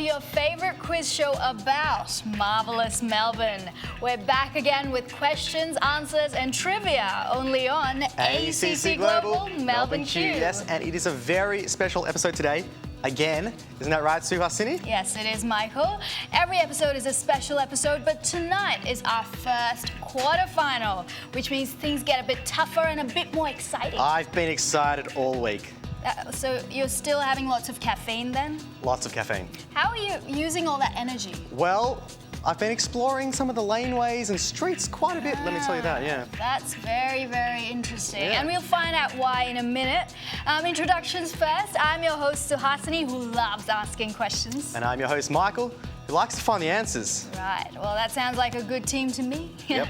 your favorite quiz show about marvelous Melbourne. We're back again with questions, answers and trivia only on AECC Global Melbourne Q. Yes, and it is a very special episode today. Again, isn't that right, Suhasini? Yes, it is, Michael. Every episode is a special episode, but tonight is our first quarterfinal, which means things get a bit tougher and a bit more exciting. I've been excited all week. So you're still having lots of caffeine then? Lots of caffeine. How are you using all that energy? Well, I've been exploring some of the laneways and streets quite a bit, let me tell you that, yeah. That's very, very interesting. Yeah. And we'll find out why in a minute. Introductions first. I'm your host, Suhasini, who loves asking questions. And I'm your host, Michael, who likes to find the answers. Right. Well, that sounds like a good team to me. Yep.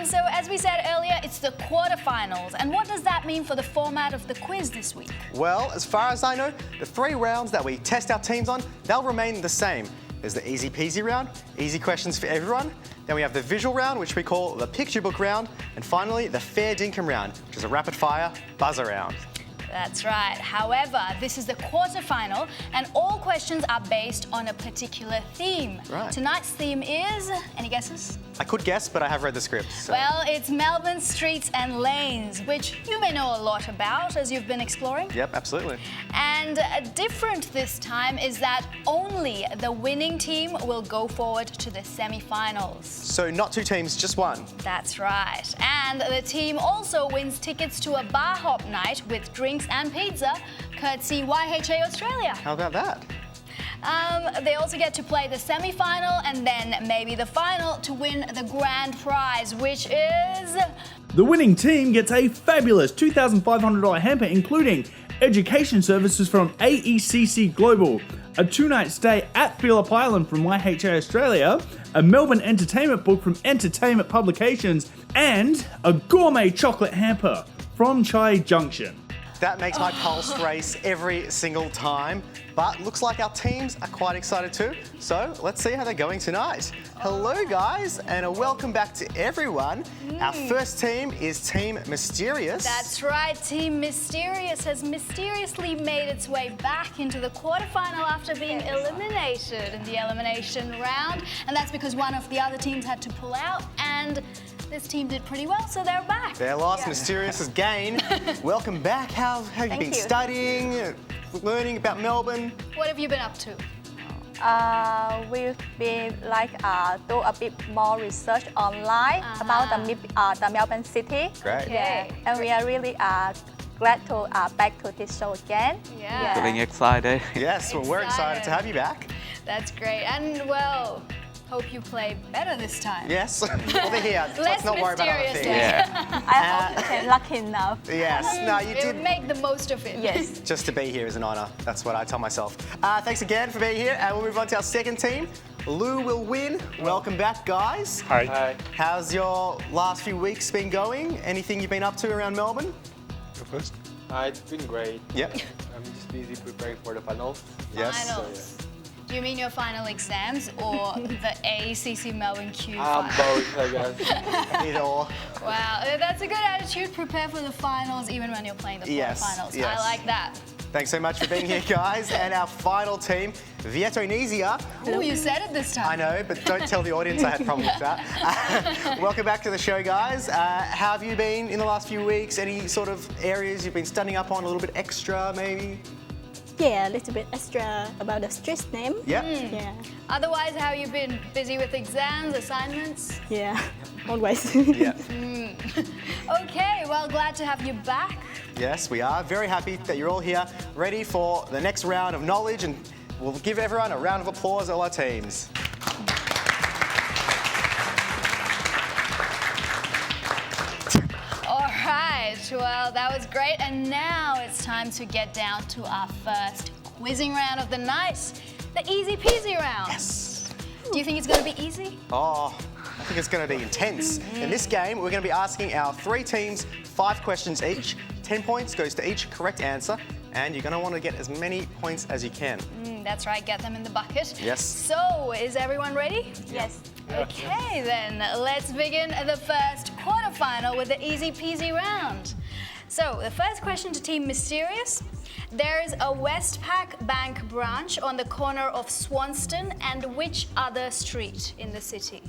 So as we said earlier, it's the quarterfinals. And what does that mean for the format of the quiz this week? Well, as far as I know, the 3 rounds that we test our teams on, they'll remain the same. There's the easy peasy round, easy questions for everyone. Then we have the visual round, which we call the Picturebook Round. And finally, the fair Dinkum Round, which is a rapid fire buzzer round. That's right. However, this is the quarterfinal and all questions are based on a particular theme. Right. Tonight's theme is, any guesses? I could guess, but I have read the script. So. Well, it's Melbourne streets and lanes, which you may know a lot about as you've been exploring. Yep, absolutely. And different this time is that only the winning team will go forward to the semi-finals. So not 2 teams, just 1. That's right. And the team also wins tickets to a bar hop night with drinks and pizza, courtesy YHA Australia. How about that? They also get to play the semi-final and then maybe the final to win the grand prize, which is... The winning team gets a fabulous $2,500 hamper, including education services from AECC Global, a 2-night stay at Phillip Island from YHA Australia, a Melbourne entertainment book from Entertainment Publications, and a gourmet chocolate hamper from Junction. That makes my pulse race every single time. But looks like our teams are quite excited too. So let's see how they're going tonight. Hello guys, and a welcome back to everyone. Our first team is Team Mysterious. That's right, Team Mysterious has mysteriously made its way back into the quarterfinal after being eliminated in the elimination round. And that's because one of the other teams had to pull out, and this team did pretty well, so they're back. Their loss, Mysterious's gain. Welcome back. How have you been studying, learning about Melbourne? What have you been up to? We've been do a bit more research online about the Melbourne city. Great. Yeah, and we are really glad to back to this show again. Yeah. Feeling excited. Yes, well, we're excited to have you back. That's great. And well, hope you play better this time. Yes, well, they're here. Let's not worry about other things. Yeah. I hope you can lucky enough. Yes, no, you did. Make the most of it. Yes. Just to be here is an honour. That's what I tell myself. Thanks again for being here, and we'll move on to our second team. Lou will win. Welcome back, guys. Hi. Hi. How's your last few weeks been going? Anything you've been up to around Melbourne? Go first. It's been great. Yep. I'm just busy preparing for the finals. Yes. Finals. Do you mean your final exams or the AECC Melbourne Q Both, I guess. Either or. Wow, that's a good attitude. Prepare for the finals even when you're playing the quarterfinals. Yes. I like that. Thanks so much for being here, guys. And our final team, Vietnamese. Oh, you said it this time. I know, but don't tell the audience I had problems with that. Welcome back to the show, guys. How have you been in the last few weeks? Any sort of areas you've been studying up on a little bit extra, maybe? Yeah, a little bit extra about the street name. Yep. Yeah. Otherwise, how you been? Busy with exams, assignments? Yeah, always. Yeah. Okay, well, glad to have you back. Yes, we are. Very happy that you're all here, ready for the next round of knowledge, and we'll give everyone a round of applause, all our teams. All right, well, that was great. And now it's time to get down to our first quizzing round of the night, the easy peasy round. Yes. Do you think it's going to be easy? Oh, I think it's going to be intense. In this game, we're going to be asking our 3 teams 5 questions each. 10 points goes to each correct answer, and you're going to want to get as many points as you can. That's right, get them in the bucket. Yes. So, is everyone ready? Yes. Okay, then let's begin the first quarterfinal with the easy peasy round. So the first question to Team Mysterious. There is a Westpac Bank branch on the corner of Swanston and which other street in the city?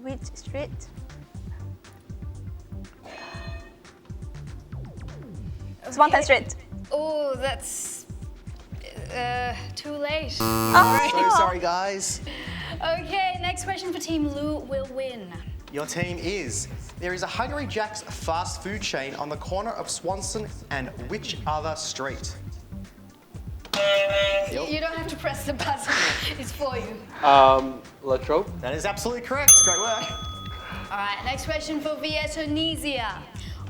Which street? Swanston Street. Oh, that's too late. So sorry, guys. Okay, next question for Team Lou will win. Your team is. There is a Hungry Jack's fast food chain on the corner of Swanston and which other street? You don't have to press the button. It's for you. Latrobe. That is absolutely correct. Great work. All right, next question for Vietnamese.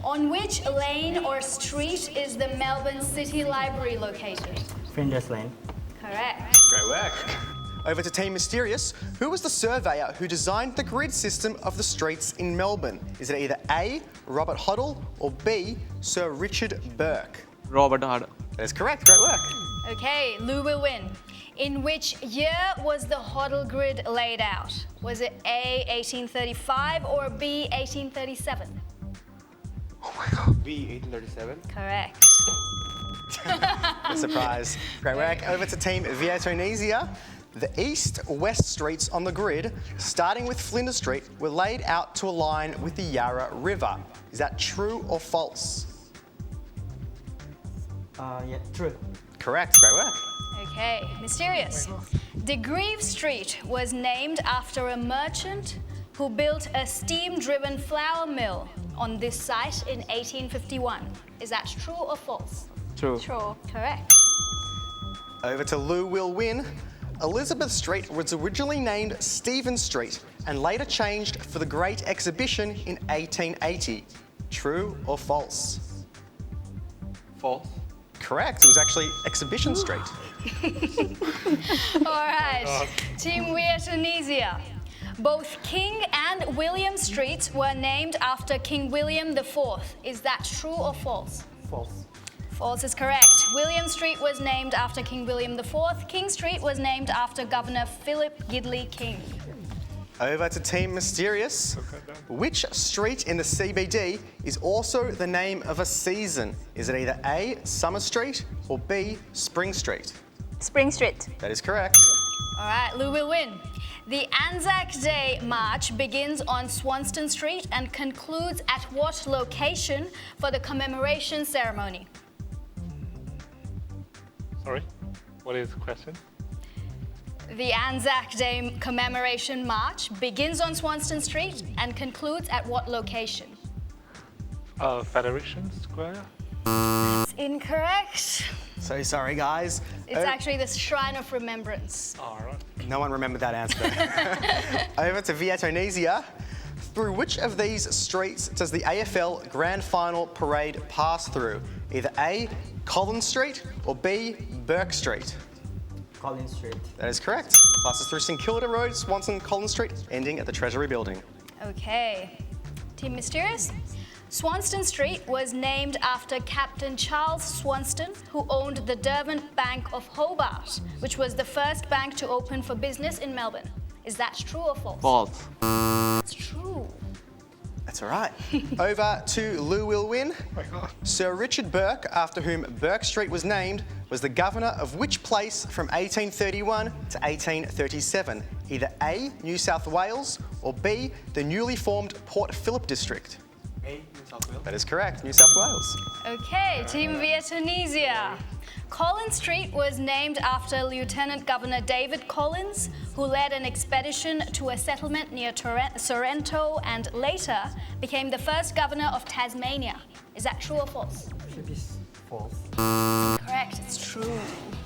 On which lane or street is the Melbourne City Library located? Flinders Lane. Correct. Great work. Over to Team Mysterious. Who was the surveyor who designed the grid system of the streets in Melbourne? Is it either A, Robert Hoddle, or B, Sir Richard Burke? Robert Hard. That is correct. Great work. Okay, Lou will win. In which year was the Hoddle grid laid out? Was it A, 1835 or B, 1837? B 1837. Correct. A surprise. Great work. Over to Team Vietnamese. The east-west streets on the grid, starting with Flinders Street, were laid out to align with the Yarra River. Is that true or false? Yeah, true. Correct. Great work. Okay, Mysterious. De Greve Street was named after a merchant who built a steam-driven flour mill on this site in 1851. Is that true or false? True. True. Correct. Over to Lou will win. Elizabeth Street was originally named Stephen Street and later changed for the Great Exhibition in 1880. True or false? False. Correct. It was actually Exhibition Street. All right, Team Vietnamese. Both King and William Streets were named after King William IV. Is that true or false? False. False is correct. William Street was named after King William IV. King Street was named after Governor Philip Gidley King. Over to Team Mysterious. Which street in the CBD is also the name of a season? Is it either A, Summer Street, or B, Spring Street? Spring Street. That is correct. All right, Lou will win. The Anzac Day March begins on Swanston Street and concludes at what location for the commemoration ceremony? Sorry, what is the question? The Anzac Day Commemoration March begins on Swanston Street and concludes at what location? Federation Square? It's incorrect. So sorry, guys. It's actually the Shrine of Remembrance. All right. No one remembered that answer. Over to Vietnamese. Through which of these streets does the AFL Grand Final Parade pass through? Either A, Collins Street, or B, Burke Street? Collins Street. That is correct. Passes through St Kilda Road, Swanston, Collins Street, ending at the Treasury Building. Okay. Team Mysterious. Swanston Street was named after Captain Charles Swanston, who owned the Derwent Bank of Hobart, which was the first bank to open for business in Melbourne. Is that true or false? False. It's true. That's all right. Over to Lou will win. Sir Richard Burke, after whom Burke Street was named, was the governor of which place from 1831 to 1837? Either A, New South Wales, or B, the newly formed Port Phillip district? A, New South Wales. That is correct, New South Wales. Okay, Team Vietnamese. Collins Street was named after Lieutenant Governor David Collins, who led an expedition to a settlement near Sorrento and later became the first governor of Tasmania. Is that true or false? Should be false. Correct, it's true.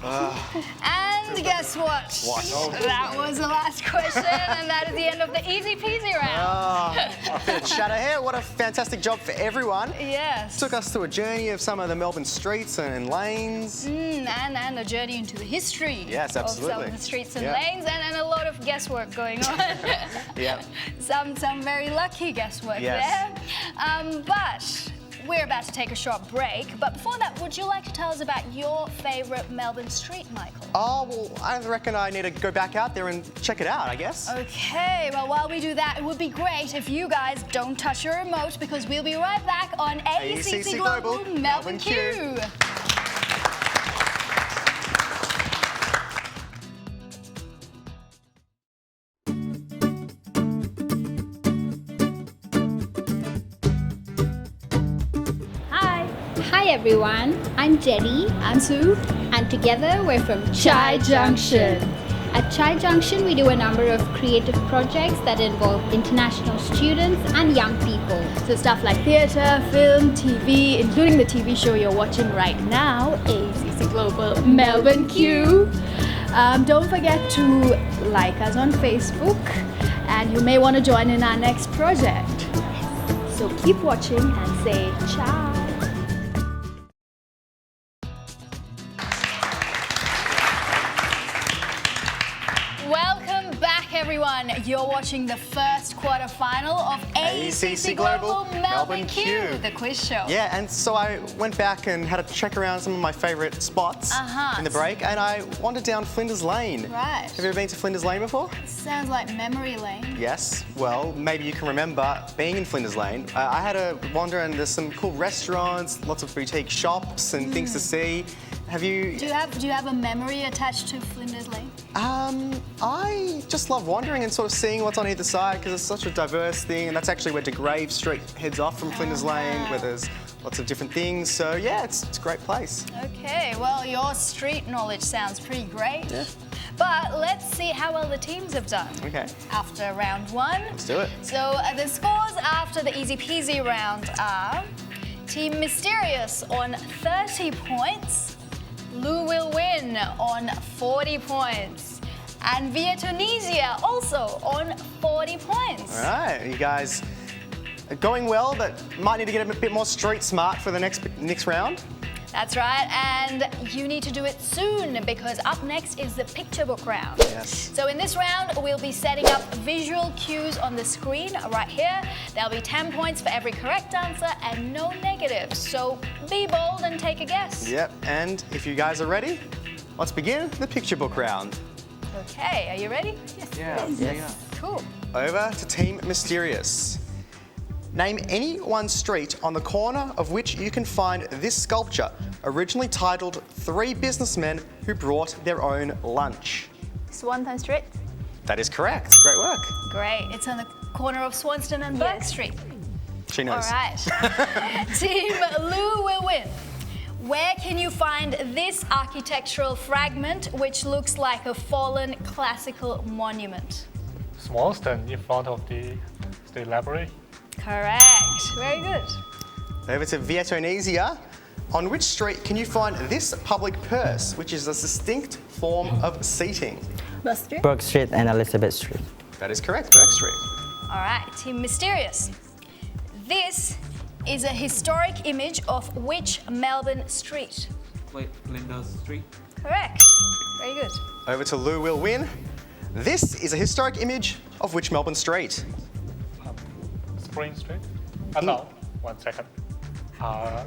And guess what? That was the last question, and that is the end of the Easy Peasy round. Shadow Hair, what a fantastic job for everyone. Yes. Took us through a journey of some of the Melbourne streets and lanes. And a journey into the history Yes, of absolutely. some of the streets and Yeah. lanes, and a lot of guesswork going on. Yeah. Some very lucky guesswork Yes. there. But we're about to take a short break, but before that, would you like to tell us about your favourite Melbourne street, Michael? Oh, well, I reckon I need to go back out there and check it out, I guess. Okay, well, while we do that, it would be great if you guys don't touch your remote because we'll be right back on AECC Global Melbourne Q. Hi everyone, I'm Jenny. I'm Sue. And together we're from Chai Junction. At Chai Junction we do a number of creative projects that involve international students and young people. So stuff like theatre, film, TV, including the TV show you're watching right now, AECC Global Melbourne Q. Don't forget to like us on Facebook and you may want to join in our next project. So keep watching and say ciao. Welcome back, everyone. You're watching the first quarter-final of AECC Global Melbourne Q, the quiz show. Yeah, and so I went back and had a check around some of my favourite spots in the break, and I wandered down Flinders Lane. Right. Have you ever been to Flinders Lane before? Sounds like memory lane. Yes. Well, maybe you can remember being in Flinders Lane. I had a wander, and there's some cool restaurants, lots of boutique shops and things to see. Have you? Do you have a memory attached to Flinders Lane? I just love wandering and sort of seeing what's on either side because it's such a diverse thing, and that's actually where De Grave Street heads off from Flinders Lane, where there's lots of different things. So yeah, it's a great place. Okay, well your street knowledge sounds pretty great. Yeah. But let's see how well the teams have done. Okay. After round one. Let's do it. So the scores after the easy peasy round are Team Mysterious on 30 points. Lou will win on 40 points. And Vietnamese also on 40 points. All right, you guys are going well, but might need to get a bit more street smart for the next round. That's right, and you need to do it soon because up next is the Picturebook Round. Yes. So in this round, we'll be setting up visual cues on the screen right here. There'll be 10 points for every correct answer and no negatives. So be bold and take a guess. Yep, and if you guys are ready, let's begin the Picturebook Round. Okay, are you ready? Yeah. Yes. Cool. Over to Team Mysterious. Name any one street on the corner of which you can find this sculpture, originally titled Three Businessmen Who Brought Their Own Lunch. Swanton Street. That is correct. Great work. Great. It's on the corner of Swanston and Burke Street. She knows. All right. Team Lou will win. Where can you find this architectural fragment which looks like a fallen classical monument? Swanston, in front of the State Library. Correct. Very good. Over to Vietnamese. On which street can you find this public purse, which is a distinct form of seating? Bus Street. Burke Street and Elizabeth Street. That is correct, Burke Street. All right, Team Mysterious. This is a historic image of which Melbourne street? Wait, Flinders Street. Correct. Very good. Over to Lou will win. This is a historic image of which Melbourne street? Spring Street? No, 1 second. How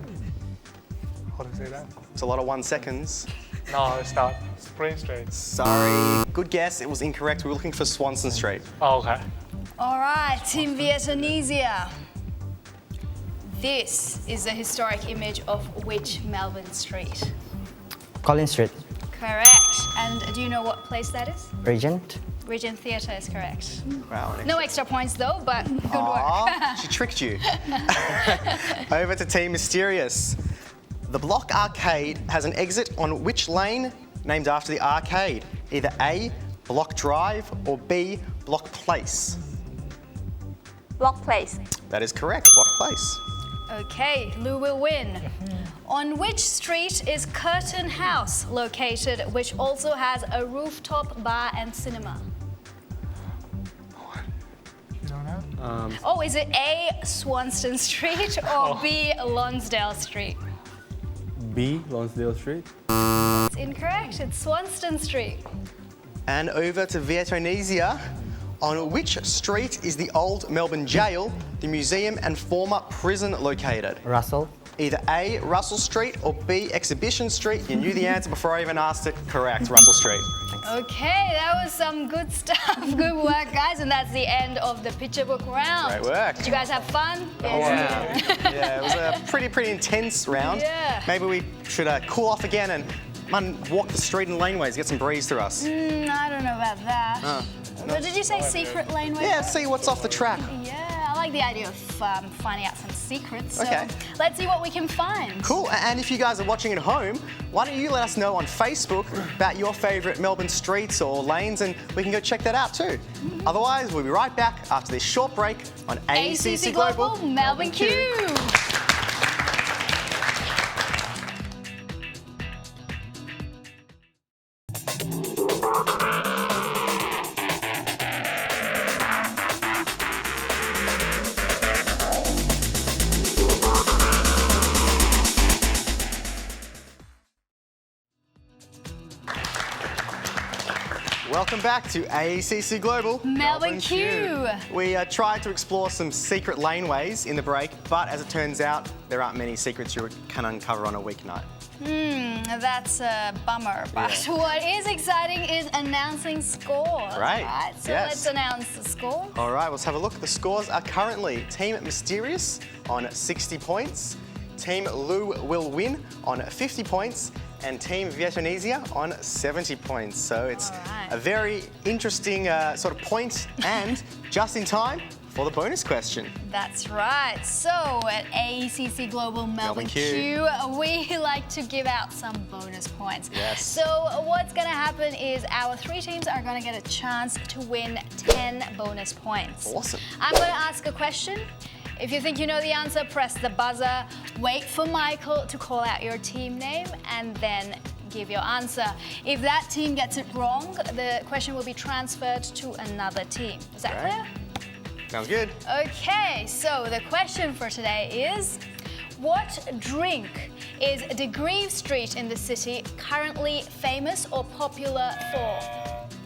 do you say that? It's a lot of 1 seconds. No, it's not. Spring Street. Sorry. Good guess, it was incorrect. We were looking for Swanston Street. Oh, okay. All right, Team Vietnamese. This is a historic image of which Melbourne street? Collins Street. Correct. And do you know what place that is? Regent. Regent Theatre is correct. Wow. No extra points though, but good work. Aw, she tricked you. Over to Team Mysterious. The Block Arcade has an exit on which lane named after the arcade? Either A, Block Drive, or B, Block Place. Block Place. That is correct, Block Place. Okay, Lou will win. On which street is Curtin House located, which also has a rooftop bar and cinema? You don't know? Oh, is it A, Swanston Street, or B, Lonsdale Street? B, Lonsdale Street. It's incorrect, it's Swanston Street. And over to Vietnamese. On which street is the old Melbourne jail, the museum and former prison located? Russell. Either A, Russell Street, or B, Exhibition Street. You knew the answer before I even asked it. Correct, Russell Street. Okay, that was some good stuff. Good work, guys. And that's the end of the Picturebook Round. Great work. Did you guys have fun? Yeah, it was a pretty intense round. Yeah. Maybe we should cool off again and walk the street and laneways, get some breeze through us. I don't know about that. But did you say secret laneway? Yeah, see what's off the track. Yeah, I like the idea of finding out some secrets. So Okay. let's see what we can find. Cool, and if you guys are watching at home, why don't you let us know on Facebook about your favourite Melbourne streets or lanes, and we can go check that out too. Otherwise, we'll be right back after this short break on AECC Global Melbourne Q. Welcome back to AECC Global Melbourne Q. We tried to explore some secret laneways in the break, but as it turns out, there aren't many secrets you can uncover on a weeknight. That's a bummer. But what is exciting is announcing scores. Right. So let's announce the score. All right, let's have a look. The scores are currently Team Mysterious on 60 points, Team Lou Will Win on 50 points, and Team Vietnamesia on 70 points. So it's a very interesting sort of point and just in time for the bonus question. That's right. So at AECC Global Melbourne Q, we like to give out some bonus points. Yes. So what's going to happen is our three teams are going to get a chance to win 10 bonus points. Awesome. I'm going to ask a question. If you think you know the answer, press the buzzer, wait for Michael to call out your team name, and then give your answer. If that team gets it wrong, the question will be transferred to another team. Is that clear? Sounds good. Okay, so the question for today is, what drink is De Greve Street in the city currently famous or popular for?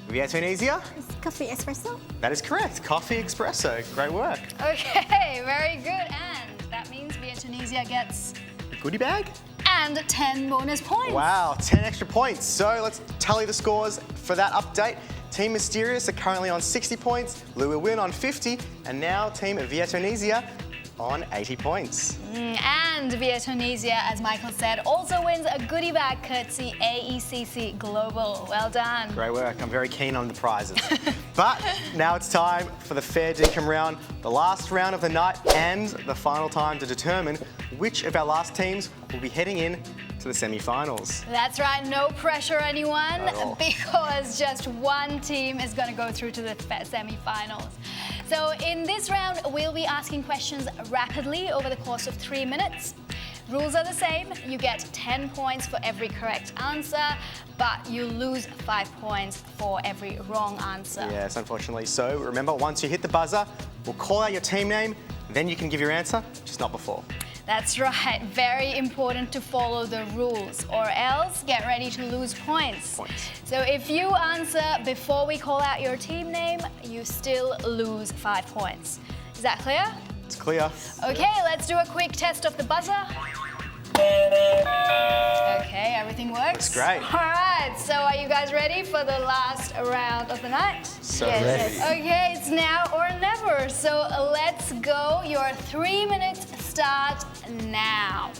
Vietnamesia? Coffee espresso. That is correct. Coffee espresso. Great work. Okay, very good. And that means Vietnamesia gets A goodie bag? and 10 bonus points. Wow, 10 extra points. So let's tally the scores for that update. Team Mysterious are currently on 60 points, Lou Will Win on 50, and now Team Vietnamesia on 80 points. And Vietnamesia, as Michael said, also wins a goodie bag courtesy AECC Global. Well done. Great work. I'm very keen on the prizes. But now it's time for the fair Dinkum round, the last round of the night and the final time to determine which of our last teams will be heading in to the semi-finals. That's right, no pressure anyone, Not at all. because just one team is going to go through to the semi-finals. So in this round, we'll be asking questions rapidly over the course of 3 minutes. Rules are the same. You get 10 points for every correct answer, but you lose 5 points for every wrong answer. Yes, unfortunately. So remember, once you hit the buzzer, we'll call out your team name, then you can give your answer, just not before. That's right. Very important to follow the rules, or else get ready to lose points. So if you answer before we call out your team name, you still lose 5 points. Is that clear? It's clear. Okay, let's do a quick test of the buzzer. Okay, everything works? That's great. All right, so are you guys ready for the last round of the night? So Yes. ready. Okay, it's now or never. So let's go. Your 3 minutes start now.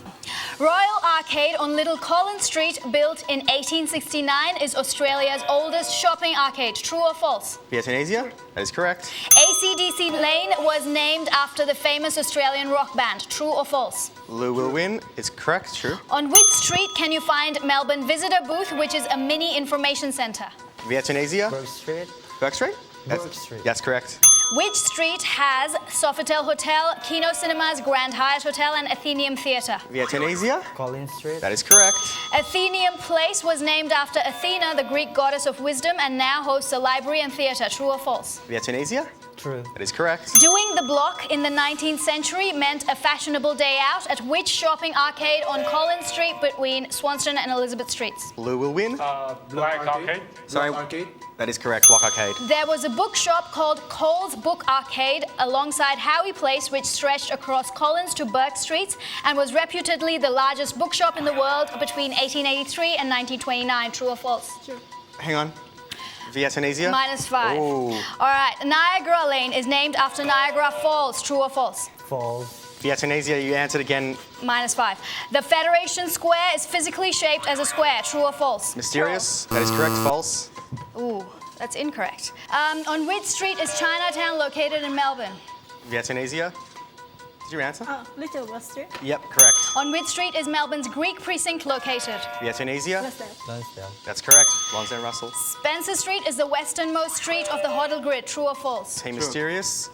Royal Arcade on Little Collins Street, built in 1869, is Australia's oldest shopping arcade. True or false? Vietnamesia? That is correct. AC/DC Lane was named after the famous Australian rock band. True or false? Lou Will Win is correct, true. On which street can you find Melbourne Visitor Booth, which is a mini information centre? Vietnamesia? Burke Street. Burke Street? Burke Street. That's correct. Which street has Sofitel Hotel, Kino Cinemas, Grand Hyatt Hotel and Athenaeum Theatre? Vietnamesia? Collins Street. That is correct. Athenaeum Place was named after Athena, the Greek goddess of wisdom, and now hosts a library and theatre. True or false? Vietnamesia? True. That is correct. Doing the block in the 19th century meant a fashionable day out at which shopping arcade on Collins Street between Swanston and Elizabeth Streets? Blue will win. Black Arcade. Sorry. Arcade. That is correct. Block Arcade. There was a bookshop called Cole's Book Arcade alongside Howie Place, which stretched across Collins to Burke Streets and was reputedly the largest bookshop in the world between 1883 and 1929. True or false? True. Hang on. Vietnamese? -5. Ooh. All right. Niagara Lane is named after Niagara Falls. True or false? False. Vietnamese, you answered again. -5. The Federation Square is physically shaped as a square. True or false? Mysterious? That is correct. False. Ooh, that's incorrect. On which street is Chinatown located in Melbourne? Vietnamese? Did you answer? Little Worcester. Yep, correct. On which street is Melbourne's Greek precinct located? Vietnamese? Lonsdale. That's correct. Lonsdale Russell. Spencer Street is the westernmost street of the Hoddle Grid. True or false? Team Mysterious?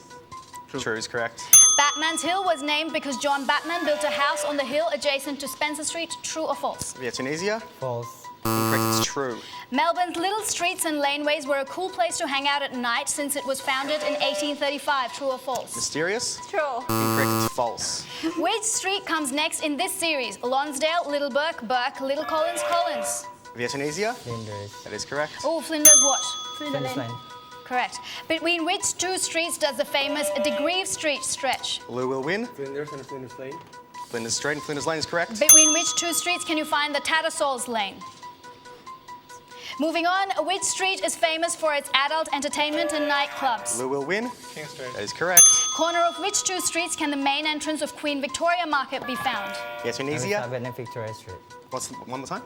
True is correct. Batman's Hill was named because John Batman built a house on the hill adjacent to Spencer Street. True or false? Vietnamese? False. Incorrect. It's true. Melbourne's little streets and laneways were a cool place to hang out at night since it was founded in 1835. True or false? Mysterious? True. Incorrect. It's false. Which street comes next in this series? Lonsdale, Little Burke, Burke, Little Collins, Collins. Vietnamese? Flinders. That is correct. Oh, Flinders what? Flinders Lane. Correct. Between which two streets does the famous Degreve Street stretch? Blue will win. Flinders and Flinders Lane. Flinders Street and Flinders Lane is correct. Between which two streets can you find the Tattersalls Lane? Moving on, which street is famous for its adult entertainment and nightclubs? Blue will win. King Street. That is correct. Corner of which two streets can the main entrance of Queen Victoria Market be found? Vietnamese? Elizabeth and Victoria Street. What's one more time?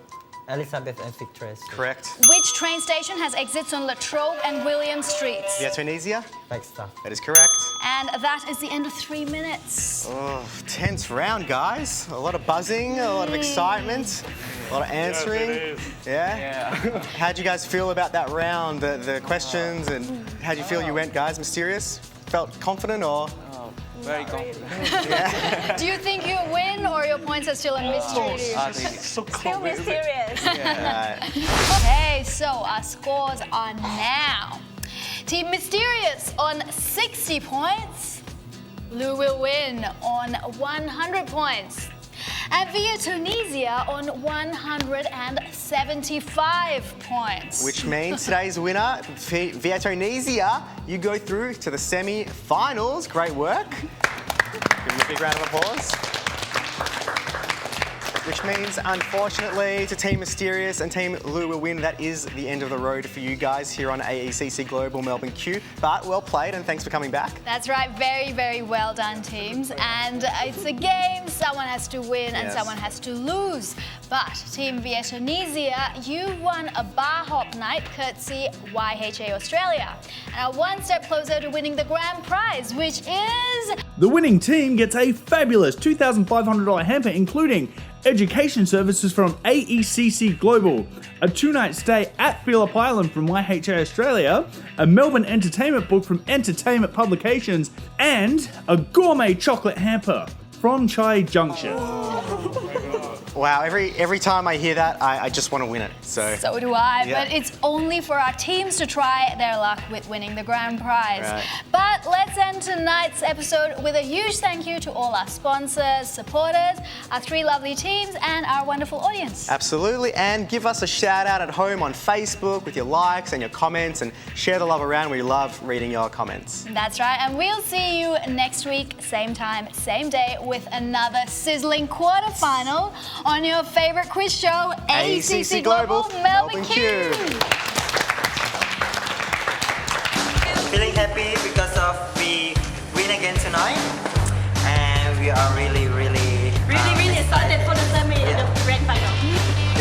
Elizabeth and Victoria Street. Correct. Which train station has exits on Latrobe and William Streets? Vietnamese? Flagstaff. That is correct. And that is the end of 3 minutes. Oh, tense round, guys. A lot of buzzing, a lot of excitement, a lot of answering. Yes, it is. Yeah? How'd you guys feel about that round, the questions, and how'd you feel you went, guys? Mysterious? Felt confident or? Very confident. Do you think you win or your points are still a mystery to you? Still mysterious. Okay, so our scores are now. Team Mysterious on 60 points. Blue will win on 100 points. And Via Tunisia on 175 points. Which means today's winner, Vietnamese, you go through to the semi-finals. Great work. Give them a big round of applause. Which means, unfortunately, to Team Mysterious and Team Lou will win. That is the end of the road for you guys here on AECC Global Melbourne Q. But well played and thanks for coming back. That's right, very, very well done, teams. And it's a game, someone has to win and Yes. someone has to lose. But Team Vietnamese, you won a bar hop night courtesy YHA Australia. And are one step closer to winning the grand prize, which is... The winning team gets a fabulous $2,500 hamper, including education services from AECC Global, a 2-night stay at Phillip Island from YHA Australia, a Melbourne entertainment book from Entertainment Publications, and a gourmet chocolate hamper from Chai Junction. Wow, every time I hear that, I just want to win it. So So do I, Yeah. but it's only for our teams to try their luck with winning the grand prize. Right. But let's end tonight's episode with a huge thank you to all our sponsors, supporters, our 3 lovely teams, and our wonderful audience. Absolutely, and give us a shout out at home on Facebook with your likes and your comments, and share the love around. We love reading your comments. That's right, and we'll see you next week, same time, same day, with another sizzling quarterfinal on your favorite quiz show, AECC Global Melbourne Q. Feeling happy because of we win again tonight, and we are really excited for the semi, the grand final.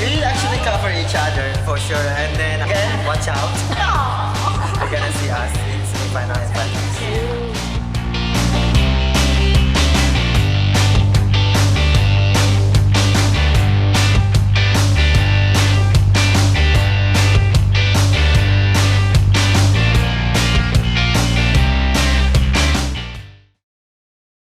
we actually cover each other for sure. And then again, watch out. You're gonna see us in semi-final and final.